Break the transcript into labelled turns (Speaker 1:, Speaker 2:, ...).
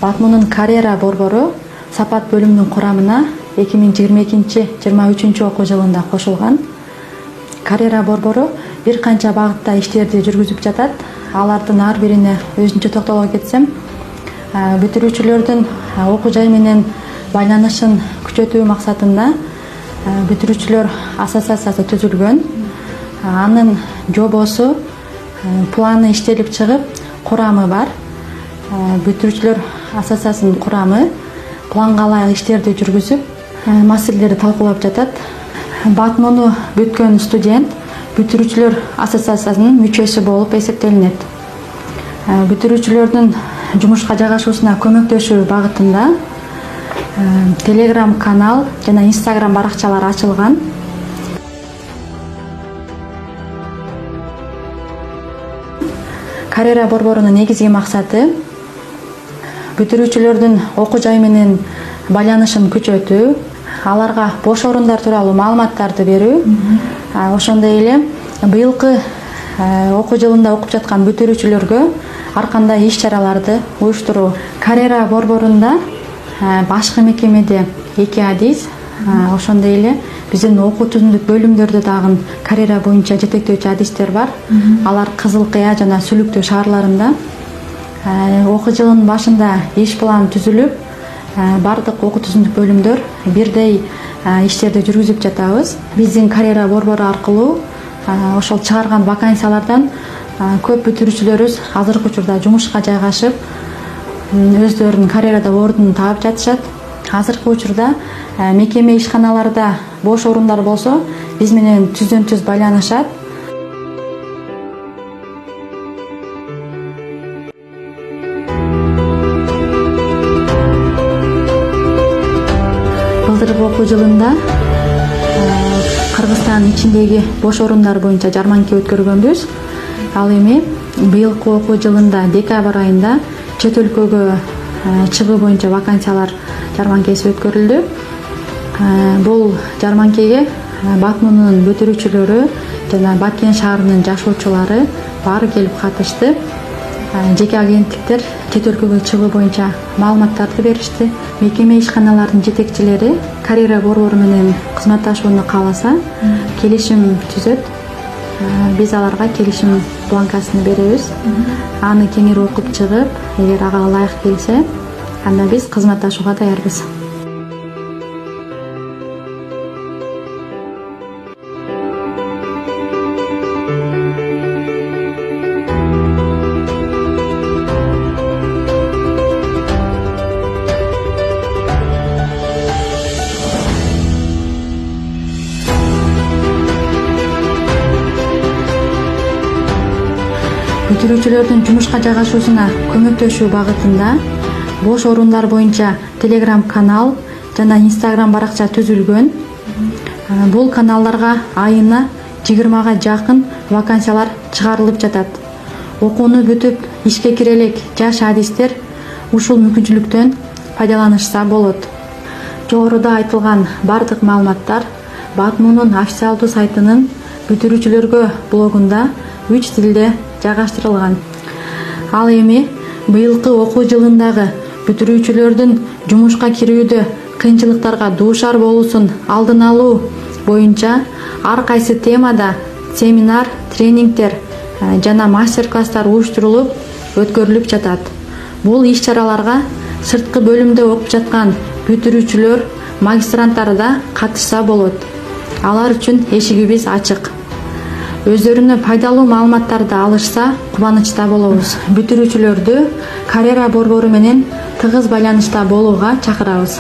Speaker 1: Батмунун карьера борбору сапат бөлүмүнүн курамына 2022-23 окуу жылында кошулган. Карьера борбору бир канча багытта иштерди жүргүзүп жатат. Алардын ар бирине өзүнчө токтолго кетсем, бүтүрүүчүлөрдүн окуу жай менен байланышын күчөтүү максатында бүтүрүүчүлөр ассоциациясы түзүлгөн. Анын жобосу, планы иштелип чыгып, курамы бар. Бүтүрүүчүлөр ассоциациясынын курамы планга ылайык иштерди жүргүзүп, маселелерди талкуулап жатат. Батмуну бүткөн студент бүтүрүүчүлөр ассоциациясынын мүчөсү болуп эсептелинет. Бүтүрүүчүлөрдүн жумушка жайгашуусуна көмөктөшүү багытында Telegram канал жана Instagram баракчалар ачылган. Карьера борборунун негизги максаты бүтүрүүчүлөрдүн окуу жай менен байланышын күчөтүү, аларга бош орундар тууралуу маалыматтарды берүү. Ошондой эле быйылкы окуу жылында окуп жаткан бүтүрүүчүлөргө ар кандай иш-чараларды уюштуруу. Карьера борборунда башкы мекемеде 2 адис, ошондой эле биздин окуу түзүмдүк бөлүмдөрдө дагы карьера боюнча жетектөөчү адистер бар. Алар Кызыл Кыя жана Сүлүктүү шаарларында. Окуу жылынын башында иш план түзүлүп, бардык окуу түзүмдүк бөлүмдөр бирдей иштерди жүргүзүп жатабыз. Биздин карьера борбору аркылуу ошол чыгарган вакансиялардан көп бүтүрүүчүлөрүбүз азыркы учурда жумушка жайгашып, өздөрүнүн карьерада ордун таап жатышат. Азыркы учурда мекеме ишканаларда бош орундар болсо, биз менен түздөн-түз байланышат. Былтыркы окуу жылында Кыргызстандын ичиндеги бош орундар боюнча жарманка өткөргөнбүз. Ал эми быйылкы окуу жылында декабрь айында чет өлкөгө чыгуу боюнча вакансиялар жарманкеси өткөрүлдү. Бул жарманкеге Батмунун бүтүрүүчүлөрү жана Баткен шаарынын жашоочулары баары келип катышты. Жеке агенттиктер чет өлкөгө чыгуу боюнча маалыматтарды беришти. Мекеме ишканаларынын жетекчилери карьера борбору менен кызматташууну кааласа, келишим түзөт. Биз аларга келишим бланкасын беребиз. Аны кеңири окуп чыгып, эгер ага ылайык келсе, анда биз кызматташууга даярбыз. Бүтүрүүчүлөрдүн жумушка жайгашуусуна көмөктөшүү багытында бош орундар боюнча Telegram канал жана Instagram баракча түзүлгөн. Бул каналдарга айына 20га жакын вакансиялар чыгарылып жатат. Окууну бүтүп ишке кире элек жаш адистер ушул мүмкүнчүлүктөн пайдаланышса болот. Жогоруда айтылган бардык маалыматтар Батмунун официалдуу сайтынын бүтүрүүчүлөргө блогунда 3 тилде жайгаштырылган. Ал эми быйылкы окуу жылындагы бүтүрүүчүлөрдүн жумушка кирүүдө кыйынчылыктарга дуушар болуусун алдын алуу боюнча ар кайсы темада семинар, тренингдер жана мастер-класстар уюштурулуп өткөрүлүп жатат. Бул иш-чараларга сырткы бөлүмдө окуп жаткан бүтүрүүчүлөр, магистранттар да катышса болот. Алар үчүн эшигибиз ачык. Өздөрүнө пайдалуу маалыматтарды алышса, кубанычта болобуз. Бүтүрүүчүлөрдү карьера борбору менен тыгыз байланышта болууга чакырабыз.